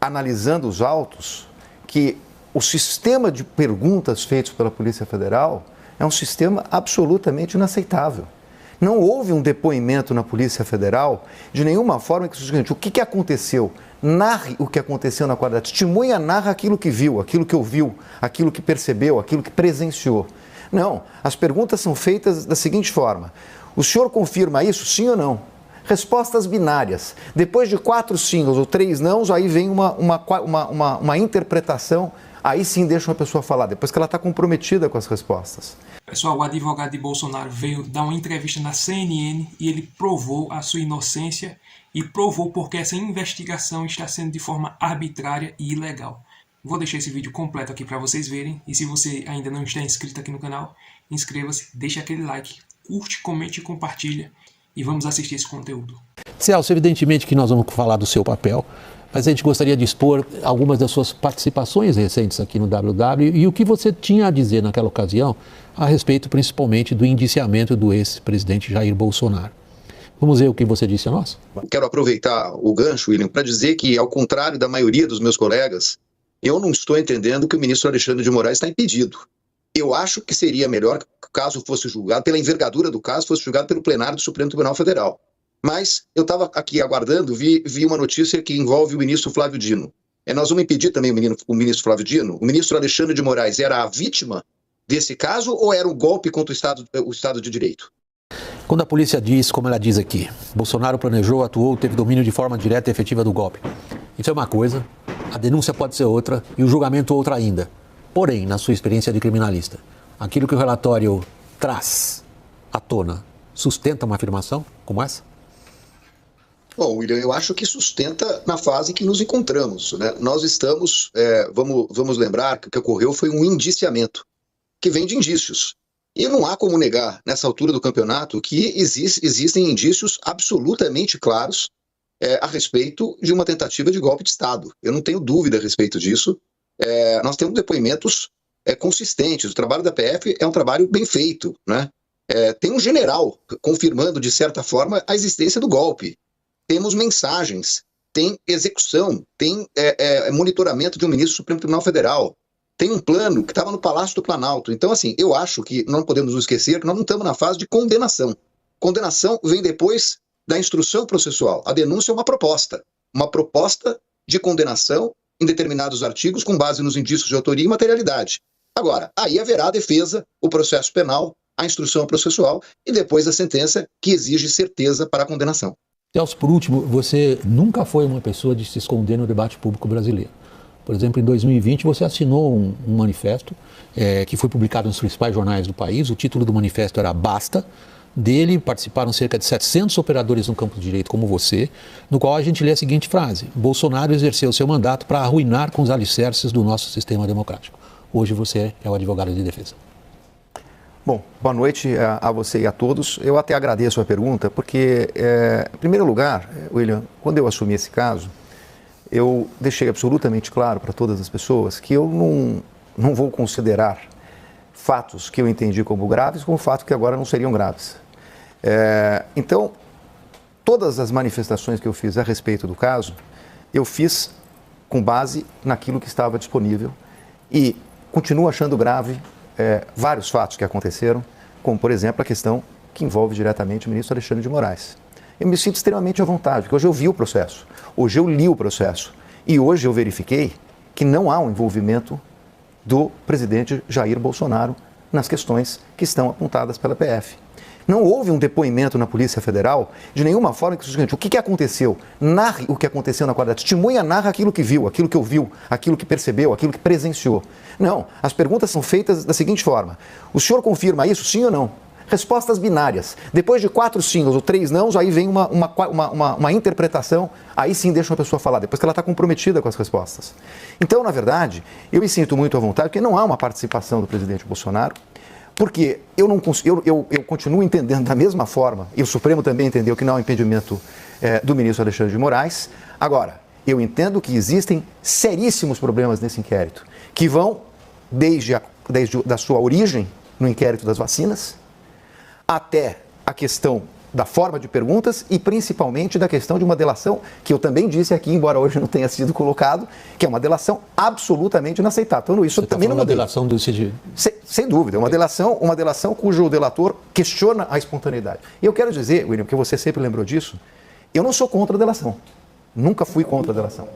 analisando os autos, que o sistema de perguntas feitos pela Polícia Federal é um sistema absolutamente inaceitável. Não houve um depoimento na Polícia Federal de nenhuma forma que o que aconteceu? Narre o que aconteceu na quadra. Testemunha narra aquilo que viu, aquilo que ouviu, aquilo que percebeu, aquilo que presenciou. Não, as perguntas são feitas da seguinte forma: o senhor confirma isso, sim ou não? Respostas binárias. Depois de 4 sims ou 3 nãos, aí vem uma interpretação, aí sim deixa uma pessoa falar, depois que ela está comprometida com as respostas. Pessoal, o advogado de Bolsonaro veio dar uma entrevista na CNN e ele provou a sua inocência e provou porque essa investigação está sendo de forma arbitrária e ilegal. Vou deixar esse vídeo completo aqui para vocês verem, e se você ainda não está inscrito aqui no canal, inscreva-se, deixe aquele like, curte, comente e compartilha, e vamos assistir esse conteúdo. Celso, evidentemente que nós vamos falar do seu papel, mas a gente gostaria de expor algumas das suas participações recentes aqui no WW e o que você tinha a dizer naquela ocasião a respeito principalmente do indiciamento do ex-presidente Jair Bolsonaro. Vamos ver o que você disse a nós? Quero aproveitar o gancho, William, para dizer que, ao contrário da maioria dos meus colegas, eu não estou entendendo que o ministro Alexandre de Moraes está impedido. Eu acho que seria melhor que o caso fosse julgado, pela envergadura do caso, fosse julgado pelo plenário do Supremo Tribunal Federal. Mas eu estava aqui aguardando, vi uma notícia que envolve o ministro Flávio Dino. Nós vamos impedir também o ministro Flávio Dino? O ministro Alexandre de Moraes era a vítima desse caso ou era um golpe contra o Estado de Direito? Quando a polícia diz, como ela diz aqui, Bolsonaro planejou, atuou, teve domínio de forma direta e efetiva do golpe. Isso é uma coisa, a denúncia pode ser outra e o julgamento outra ainda. Porém, na sua experiência de criminalista, aquilo que o relatório traz à tona sustenta uma afirmação como essa? Bom, William, eu acho que sustenta na fase em que nos encontramos, né? Nós estamos, vamos lembrar que o que ocorreu foi um indiciamento, que vem de indícios. E não há como negar, nessa altura do campeonato, que existem indícios absolutamente claros a respeito de uma tentativa de golpe de Estado. Eu não tenho dúvida a respeito disso. Nós temos depoimentos consistentes. O trabalho da PF é um trabalho bem feito, né? Tem um general confirmando, de certa forma, a existência do golpe. Temos mensagens, tem execução, tem monitoramento de um ministro do Supremo Tribunal Federal. Tem um plano que estava no Palácio do Planalto. Então, assim, eu acho que não podemos nos esquecer que nós não estamos na fase de condenação. Condenação vem depois da instrução processual. A denúncia é uma proposta de condenação em determinados artigos com base nos indícios de autoria e materialidade. Agora, aí haverá a defesa, o processo penal, a instrução processual e depois a sentença que exige certeza para a condenação. Celso, por último, você nunca foi uma pessoa de se esconder no debate público brasileiro. Por exemplo, em 2020 você assinou um manifesto que foi publicado nos principais jornais do país. O título do manifesto era Basta. Dele participaram cerca de 700 operadores no campo do direito como você, no qual a gente lê a seguinte frase: Bolsonaro exerceu seu mandato para arruinar com os alicerces do nosso sistema democrático. Hoje você é o advogado de defesa. Bom, boa noite a você e a todos. Eu até agradeço a pergunta, porque, em primeiro lugar, William, quando eu assumi esse caso, eu deixei absolutamente claro para todas as pessoas que eu não vou considerar fatos que eu entendi como graves como fatos que agora não seriam graves. Então, todas as manifestações que eu fiz a respeito do caso, eu fiz com base naquilo que estava disponível e continuo achando grave vários fatos que aconteceram, como, por exemplo, a questão que envolve diretamente o ministro Alexandre de Moraes. Eu me sinto extremamente à vontade, porque hoje eu vi o processo, hoje eu li o processo e hoje eu verifiquei que não há um envolvimento do presidente Jair Bolsonaro nas questões que estão apontadas pela PF. Não houve um depoimento na Polícia Federal de nenhuma forma que o que aconteceu? Narre o que aconteceu na quadra. Testemunha narra aquilo que viu, aquilo que ouviu, aquilo que percebeu, aquilo que presenciou. Não, as perguntas são feitas da seguinte forma: o senhor confirma isso, sim ou não? Respostas binárias. Depois de 4 sims ou 3 nãos, aí vem uma interpretação, aí sim deixa uma pessoa falar, depois que ela está comprometida com as respostas. Então, na verdade, eu me sinto muito à vontade, porque não há uma participação do presidente Bolsonaro, porque eu continuo entendendo da mesma forma, e o Supremo também entendeu que não há um impedimento do ministro Alexandre de Moraes. Agora, eu entendo que existem seríssimos problemas nesse inquérito, que vão desde da sua origem no inquérito das vacinas, até a questão da forma de perguntas e principalmente da questão de uma delação que eu também disse aqui, embora hoje não tenha sido colocado, que é uma delação absolutamente inaceitável. Então, isso Você também não é uma delação do CID. Sem dúvida, uma delação cujo delator questiona a espontaneidade. E eu quero dizer, William, que você sempre lembrou disso, eu não sou contra a delação. Nunca fui contra a delação.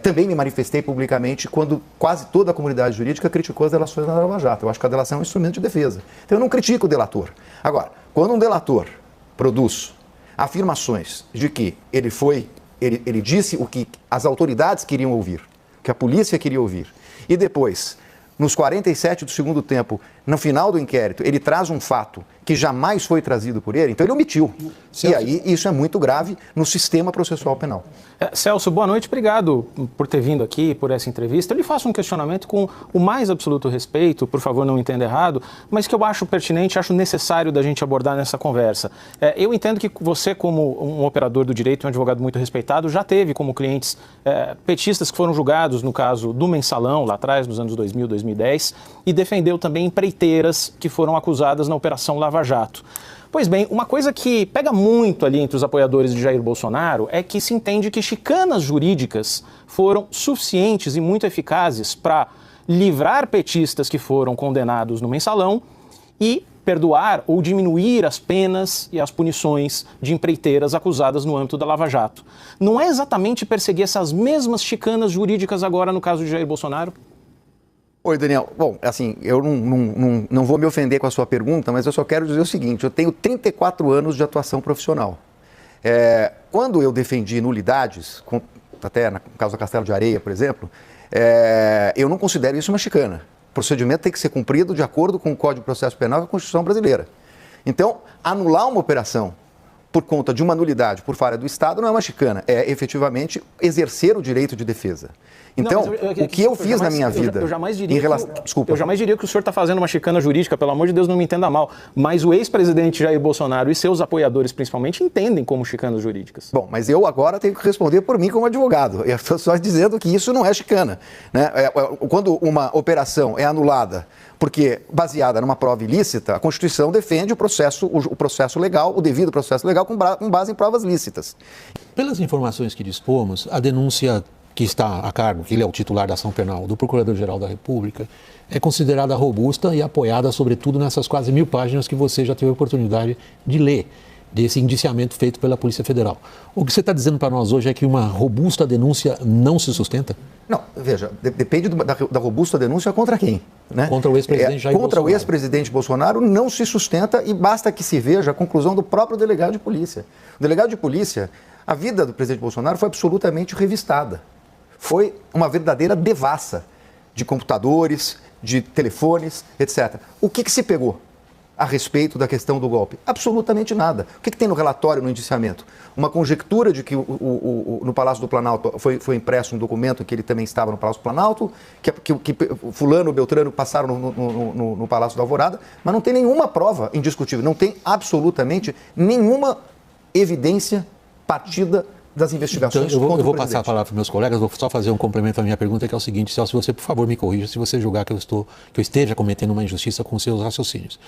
Também me manifestei publicamente quando quase toda a comunidade jurídica criticou as delações da Lava Jato. Eu acho que a delação é um instrumento de defesa. Então eu não critico o delator. Agora, quando um delator produz afirmações de que ele disse o que as autoridades queriam ouvir, o que a polícia queria ouvir, e depois, nos 47 do segundo tempo, no final do inquérito, ele traz um fato que jamais foi trazido por ele, então ele omitiu. Celso. E aí isso é muito grave no sistema processual penal. Celso, boa noite, obrigado por ter vindo aqui, por essa entrevista. Eu lhe faço um questionamento com o mais absoluto respeito, por favor não entenda errado, mas que eu acho pertinente, acho necessário da gente abordar nessa conversa. Eu entendo que você, como um operador do direito, um advogado muito respeitado, já teve como clientes petistas que foram julgados no caso do Mensalão, lá atrás, nos anos 2000, 2010, e defendeu também empreiteiras que foram acusadas na Operação Lava Jato. Pois bem, uma coisa que pega muito ali entre os apoiadores de Jair Bolsonaro é que se entende que chicanas jurídicas foram suficientes e muito eficazes para livrar petistas que foram condenados no Mensalão e perdoar ou diminuir as penas e as punições de empreiteiras acusadas no âmbito da Lava Jato. Não é exatamente perseguir essas mesmas chicanas jurídicas agora no caso de Jair Bolsonaro? Oi, Daniel. Bom, assim, eu não vou me ofender com a sua pergunta, mas eu só quero dizer o seguinte, eu tenho 34 anos de atuação profissional. Quando eu defendi nulidades, até no caso da Castelo de Areia, por exemplo, eu não considero isso uma chicana. O procedimento tem que ser cumprido de acordo com o Código de Processo Penal e a Constituição brasileira. Então, anular uma operação por conta de uma nulidade por falha do Estado não é uma chicana, é efetivamente exercer o direito de defesa. Então, o que eu fiz na minha vida... Eu jamais diria que o senhor está fazendo uma chicana jurídica, pelo amor de Deus, não me entenda mal, mas o ex-presidente Jair Bolsonaro e seus apoiadores, principalmente, entendem como chicanas jurídicas. Bom, mas eu agora tenho que responder por mim como advogado. Eu estou só dizendo que isso não é chicana, né? Quando uma operação é anulada porque baseada numa prova ilícita, a Constituição defende o processo legal, o devido processo legal com base em provas lícitas. Pelas informações que dispomos, a denúncia que está a cargo, que ele é o titular da ação penal do Procurador-Geral da República, é considerada robusta e apoiada, sobretudo, nessas quase 1000 páginas que você já teve a oportunidade de ler, desse indiciamento feito pela Polícia Federal. O que você está dizendo para nós hoje é que uma robusta denúncia não se sustenta? Não, veja, depende da robusta denúncia contra quem? Né? Contra o ex-presidente Jair Bolsonaro. Contra o ex-presidente Bolsonaro não se sustenta e basta que se veja a conclusão do próprio delegado de polícia. O delegado de polícia, a vida do presidente Bolsonaro foi absolutamente revistada. Foi uma verdadeira devassa de computadores, de telefones, etc. O que se pegou a respeito da questão do golpe? Absolutamente nada. O que tem no relatório, no indiciamento? Uma conjectura de que no Palácio do Planalto foi impresso um documento que ele também estava no Palácio do Planalto, que fulano, beltrano passaram no Palácio da Alvorada, mas não tem nenhuma prova indiscutível, não tem absolutamente nenhuma evidência partida das investigações. Então, eu vou passar a palavra para meus colegas, vou só fazer um complemento à minha pergunta, que é o seguinte, Celso, se você, por favor, me corrija se você julgar que eu esteja cometendo uma injustiça com seus raciocínios.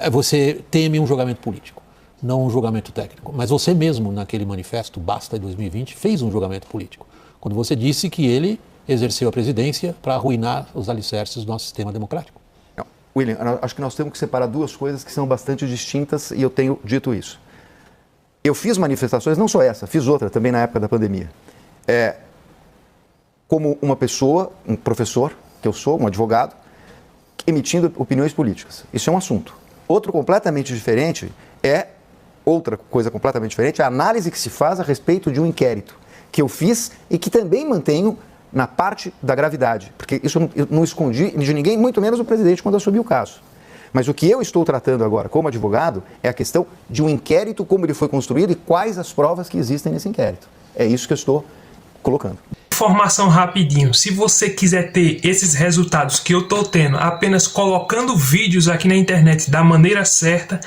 Você teme um julgamento político, não um julgamento técnico, mas você mesmo, naquele manifesto Basta 2020, fez um julgamento político, quando você disse que ele exerceu a presidência para arruinar os alicerces do nosso sistema democrático. Não, William, acho que nós temos que separar duas coisas que são bastante distintas e eu tenho dito isso. Eu fiz manifestações, não só essa, fiz outra também na época da pandemia. Como uma pessoa, um professor, que eu sou, um advogado, emitindo opiniões políticas. Isso é um assunto. Outra coisa completamente diferente é a análise que se faz a respeito de um inquérito que eu fiz e que também mantenho na parte da gravidade. Porque isso eu não escondi de ninguém, muito menos o presidente, quando assumiu o caso. Mas o que eu estou tratando agora como advogado é a questão de um inquérito, como ele foi construído e quais as provas que existem nesse inquérito. É isso que eu estou colocando. Informação rapidinho, se você quiser ter esses resultados que eu estou tendo apenas colocando vídeos aqui na internet da maneira certa,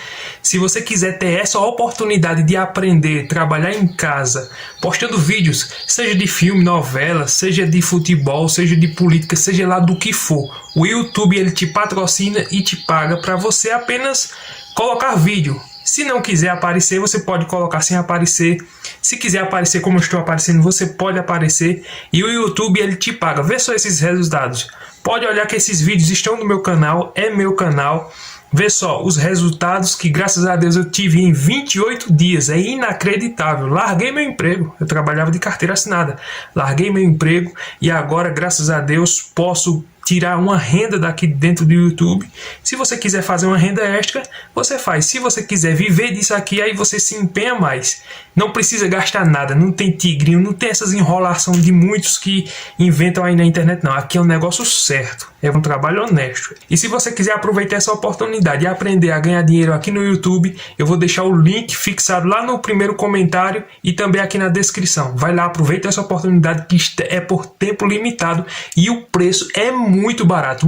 se você quiser ter essa oportunidade de aprender, trabalhar em casa, postando vídeos, seja de filme, novela, seja de futebol, seja de política, seja lá do que for, o YouTube ele te patrocina e te paga para você apenas colocar vídeo. Se não quiser aparecer, você pode colocar sem aparecer. Se quiser aparecer como eu estou aparecendo, você pode aparecer. E o YouTube, ele te paga. Vê só esses resultados. Pode olhar que esses vídeos estão no meu canal. É meu canal. Vê só os resultados que, graças a Deus, eu tive em 28 dias. É inacreditável. Larguei meu emprego. Eu trabalhava de carteira assinada. Larguei meu emprego e agora, graças a Deus, posso tirar uma renda daqui dentro do YouTube. Se você quiser fazer uma renda extra, você faz. Se você quiser viver disso aqui, aí você se empenha mais. Não precisa gastar nada, não tem tigrinho, não tem essas enrolações de muitos que inventam aí na internet, não. Aqui é um negócio certo, é um trabalho honesto. E se você quiser aproveitar essa oportunidade e aprender a ganhar dinheiro aqui no YouTube, eu vou deixar o link fixado lá no primeiro comentário e também aqui na descrição. Vai lá, aproveita essa oportunidade que é por tempo limitado e o preço é muito barato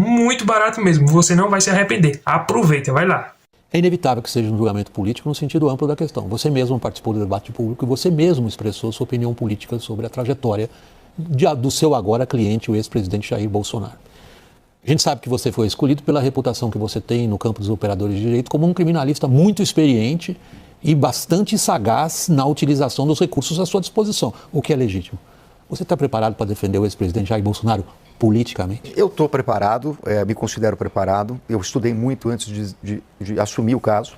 mesmo. Você não vai se arrepender. Aproveita, vai lá. É inevitável que seja um julgamento político no sentido amplo da questão. Você mesmo participou do debate público e você mesmo expressou sua opinião política sobre a trajetória do seu agora cliente, o ex-presidente Jair Bolsonaro. A gente sabe que você foi escolhido pela reputação que você tem no campo dos operadores de direito como um criminalista muito experiente e bastante sagaz na utilização dos recursos à sua disposição, o que é legítimo. Você está preparado para defender o ex-presidente Jair Bolsonaro politicamente? Eu estou preparado, me considero preparado. Eu estudei muito antes de assumir o caso.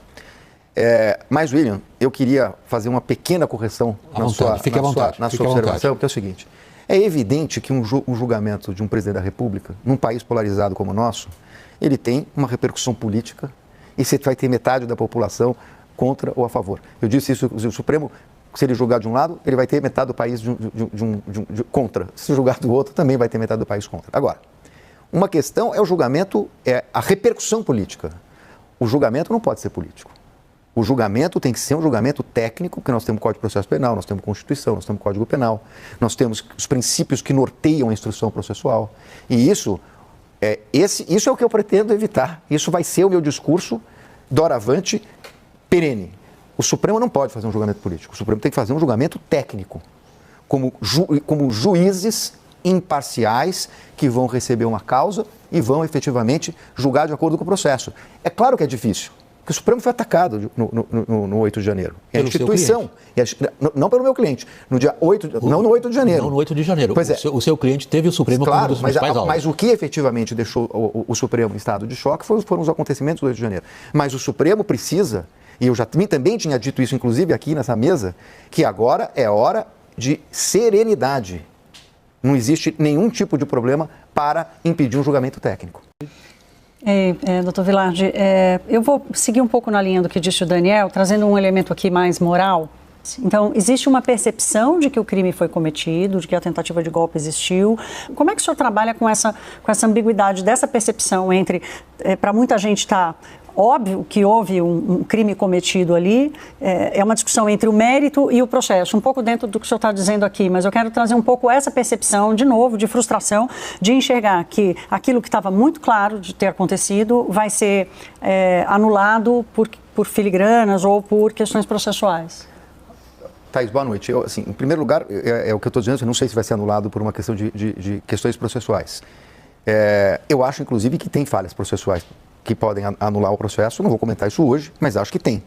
Mas, William, eu queria fazer uma pequena correção na sua observação, que é o seguinte. É evidente que um julgamento de um presidente da República, num país polarizado como o nosso, ele tem uma repercussão política e você vai ter metade da população contra ou a favor. Eu disse isso, o Supremo, se ele julgar de um lado, ele vai ter metade do país contra. Se julgar do outro, também vai ter metade do país contra. Agora, uma questão é o julgamento, é a repercussão política. O julgamento não pode ser político. O julgamento tem que ser um julgamento técnico, porque nós temos Código de Processo Penal, nós temos Constituição, nós temos Código Penal, nós temos os princípios que norteiam a instrução processual. E isso é o que eu pretendo evitar. Isso vai ser o meu discurso doravante perene. O Supremo não pode fazer um julgamento político. O Supremo tem que fazer um julgamento técnico, como juízes imparciais que vão receber uma causa e vão efetivamente julgar de acordo com o processo. É claro que é difícil, porque o Supremo foi atacado no 8 de janeiro. É a instituição, não pelo meu cliente, no dia 8, não no 8 de janeiro. Não no 8 de janeiro. Pois o seu cliente teve o Supremo como um dos principais alvos. Mas o que efetivamente deixou o Supremo em estado de choque foram os acontecimentos do 8 de janeiro. Mas o Supremo precisa, e eu também tinha dito isso, inclusive, aqui nessa mesa, que agora é hora de serenidade. Não existe nenhum tipo de problema para impedir um julgamento técnico. Doutor Vilardi, eu vou seguir um pouco na linha do que disse o Daniel, trazendo um elemento aqui mais moral. Então, existe uma percepção de que o crime foi cometido, de que a tentativa de golpe existiu. Como é que o senhor trabalha com essa ambiguidade dessa percepção entre, para muita gente está óbvio que houve um crime cometido ali, é uma discussão entre o mérito e o processo, um pouco dentro do que o senhor está dizendo aqui, mas eu quero trazer um pouco essa percepção, de novo, de frustração, de enxergar que aquilo que estava muito claro de ter acontecido vai ser anulado por filigranas ou por questões processuais. Thaís, boa noite. Em primeiro lugar, é o que eu estou dizendo, eu não sei se vai ser anulado por uma questão de questões processuais. Eu acho, inclusive, que tem falhas processuais que podem anular o processo, não vou comentar isso hoje, mas acho que tem.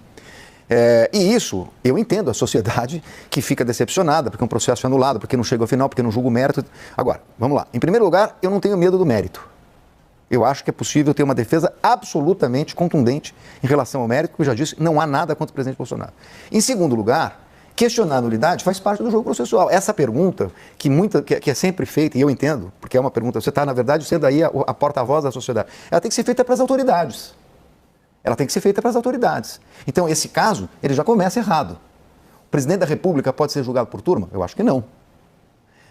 E isso, eu entendo a sociedade que fica decepcionada porque um processo é anulado, porque não chega ao final, porque não julga o mérito. Agora, vamos lá. Em primeiro lugar, eu não tenho medo do mérito. Eu acho que é possível ter uma defesa absolutamente contundente em relação ao mérito, porque eu já disse, não há nada contra o presidente Bolsonaro. Em segundo lugar, questionar a nulidade faz parte do jogo processual. Essa pergunta, que é sempre feita, e eu entendo, porque é uma pergunta, você está, na verdade, sendo aí a porta-voz da sociedade, ela tem que ser feita para as autoridades. Ela tem que ser feita para as autoridades. Então, esse caso, ele já começa errado. O presidente da República pode ser julgado por turma? Eu acho que não.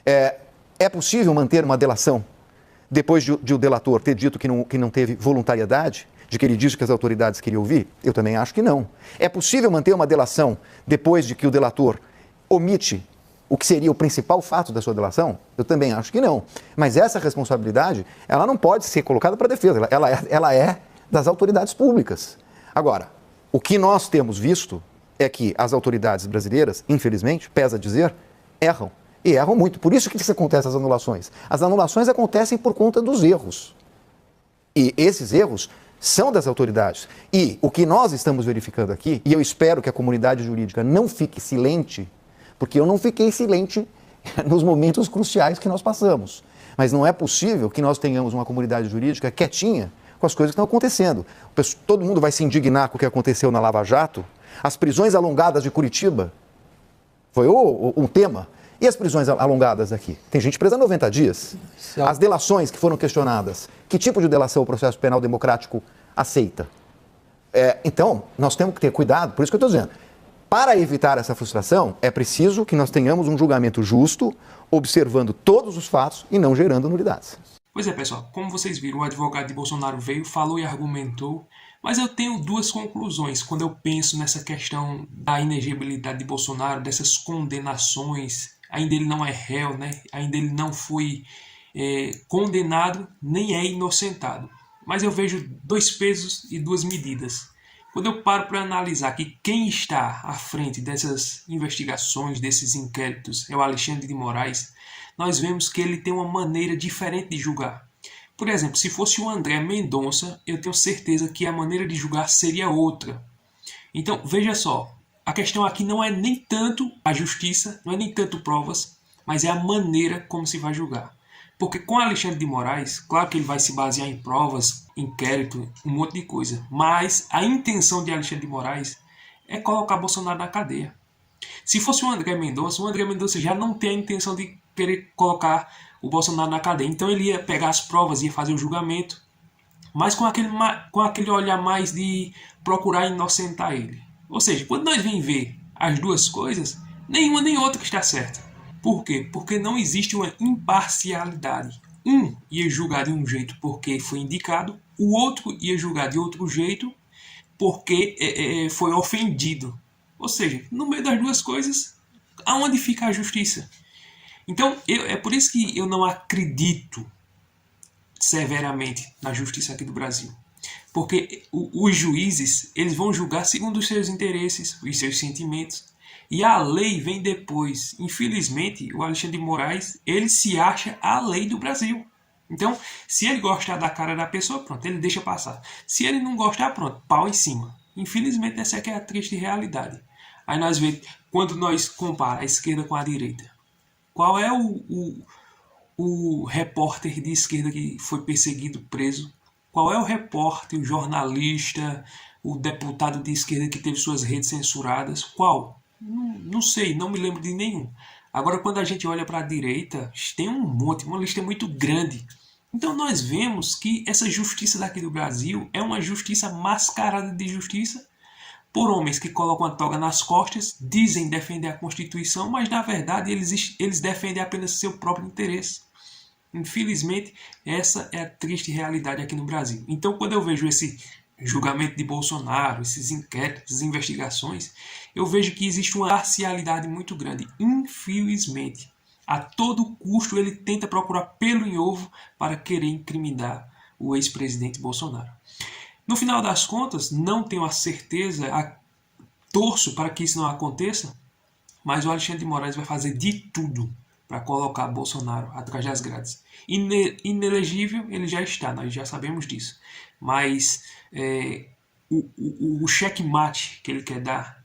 É possível manter uma delação depois de o delator ter dito que não teve voluntariedade? De que ele disse que as autoridades queriam ouvir? Eu também acho que não. É possível manter uma delação depois de que o delator omite o que seria o principal fato da sua delação? Eu também acho que não. Mas essa responsabilidade, ela não pode ser colocada para a defesa, ela é das autoridades públicas. Agora, o que nós temos visto é que as autoridades brasileiras, infelizmente, pesa dizer, erram. E erram muito. Por isso que acontecem as anulações. As anulações acontecem por conta dos erros. E esses erros são das autoridades. E o que nós estamos verificando aqui, e eu espero que a comunidade jurídica não fique silente, porque eu não fiquei silente nos momentos cruciais que nós passamos. Mas não é possível que nós tenhamos uma comunidade jurídica quietinha com as coisas que estão acontecendo. Todo mundo vai se indignar com o que aconteceu na Lava Jato. As prisões alongadas de Curitiba foi um tema. E as prisões alongadas aqui? Tem gente presa há 90 dias. As delações que foram questionadas. Que tipo de delação o processo penal democrático aceita? Então, nós temos que ter cuidado, por isso que eu estou dizendo. Para evitar essa frustração, é preciso que nós tenhamos um julgamento justo, observando todos os fatos e não gerando nulidades. Pois é, pessoal, como vocês viram, o advogado de Bolsonaro veio, falou e argumentou, mas eu tenho duas conclusões quando eu penso nessa questão da inegibilidade de Bolsonaro, dessas condenações. Ainda ele não é réu, né? Ainda ele não foi condenado, nem é inocentado. Mas eu vejo dois pesos e duas medidas. Quando eu paro para analisar que quem está à frente dessas investigações, desses inquéritos, é o Alexandre de Moraes, nós vemos que ele tem uma maneira diferente de julgar. Por exemplo, se fosse o André Mendonça, eu tenho certeza que a maneira de julgar seria outra. Então, veja só, a questão aqui não é nem tanto a justiça, não é nem tanto provas, mas é a maneira como se vai julgar. Porque com Alexandre de Moraes, claro que ele vai se basear em provas, inquérito, um monte de coisa, mas a intenção de Alexandre de Moraes é colocar Bolsonaro na cadeia. Se fosse o André Mendonça já não tem a intenção de querer colocar o Bolsonaro na cadeia. Então ele ia pegar as provas, ia fazer o julgamento, mas com aquele olhar mais de procurar inocentar ele. Ou seja, quando nós vem ver as duas coisas, nenhuma nem outra está certa. Por quê? Porque não existe uma imparcialidade. Um ia julgar de um jeito porque foi indicado, o outro ia julgar de outro jeito porque foi ofendido. Ou seja, no meio das duas coisas, aonde fica a justiça? Então, é por isso que eu não acredito severamente na justiça aqui do Brasil. Porque os juízes, eles vão julgar segundo os seus interesses, os seus sentimentos, e a lei vem depois. Infelizmente, o Alexandre de Moraes, ele se acha a lei do Brasil. Então, se ele gostar da cara da pessoa, pronto, ele deixa passar. Se ele não gostar, pronto, pau em cima. Infelizmente, essa aqui é a triste realidade. Aí nós vemos, quando nós comparamos a esquerda com a direita, qual é o repórter de esquerda que foi perseguido, preso? Qual é o repórter, o jornalista, o deputado de esquerda que teve suas redes censuradas? Qual? Não sei, não me lembro de nenhum. Agora, quando a gente olha para a direita, tem um monte, uma lista muito grande. Então nós vemos que essa justiça daqui do Brasil é uma justiça mascarada de justiça por homens que colocam a toga nas costas, dizem defender a Constituição, mas na verdade eles defendem apenas seu próprio interesse. Infelizmente, essa é a triste realidade aqui no Brasil. Então, quando eu vejo esse julgamento de Bolsonaro, esses inquéritos, essas investigações, eu vejo que existe uma parcialidade muito grande. Infelizmente, a todo custo ele tenta procurar pelo em ovo para querer incriminar o ex-presidente Bolsonaro. No final das contas, não tenho a certeza, torço para que isso não aconteça, mas o Alexandre de Moraes vai fazer de tudo para colocar Bolsonaro atrás das grades. Inelegível ele já está, nós já sabemos disso. Mas o checkmate que ele quer dar,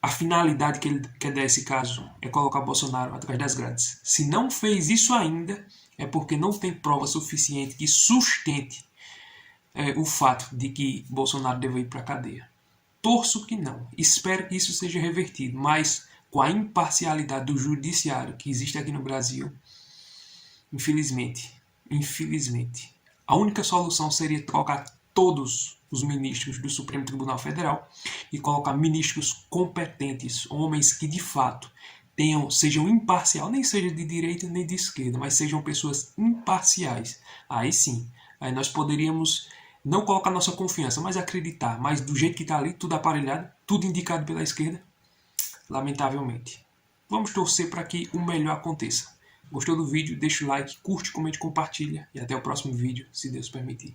a finalidade que ele quer dar a esse caso é colocar Bolsonaro atrás das grades. Se não fez isso ainda, é porque não tem prova suficiente que sustente o fato de que Bolsonaro deve ir para a cadeia. Torço que não. Espero que isso seja revertido, mas com a imparcialidade do judiciário que existe aqui no Brasil, infelizmente, a única solução seria trocar todos os ministros do Supremo Tribunal Federal e colocar ministros competentes, homens que de fato sejam imparciais, nem seja de direita nem de esquerda, mas sejam pessoas imparciais. Aí sim, aí nós poderíamos não colocar nossa confiança, mas acreditar. Mas do jeito que está ali, tudo aparelhado, tudo indicado pela esquerda, lamentavelmente. Vamos torcer para que o melhor aconteça. Gostou do vídeo? Deixa o like, curte, comente, compartilha. E até o próximo vídeo, se Deus permitir.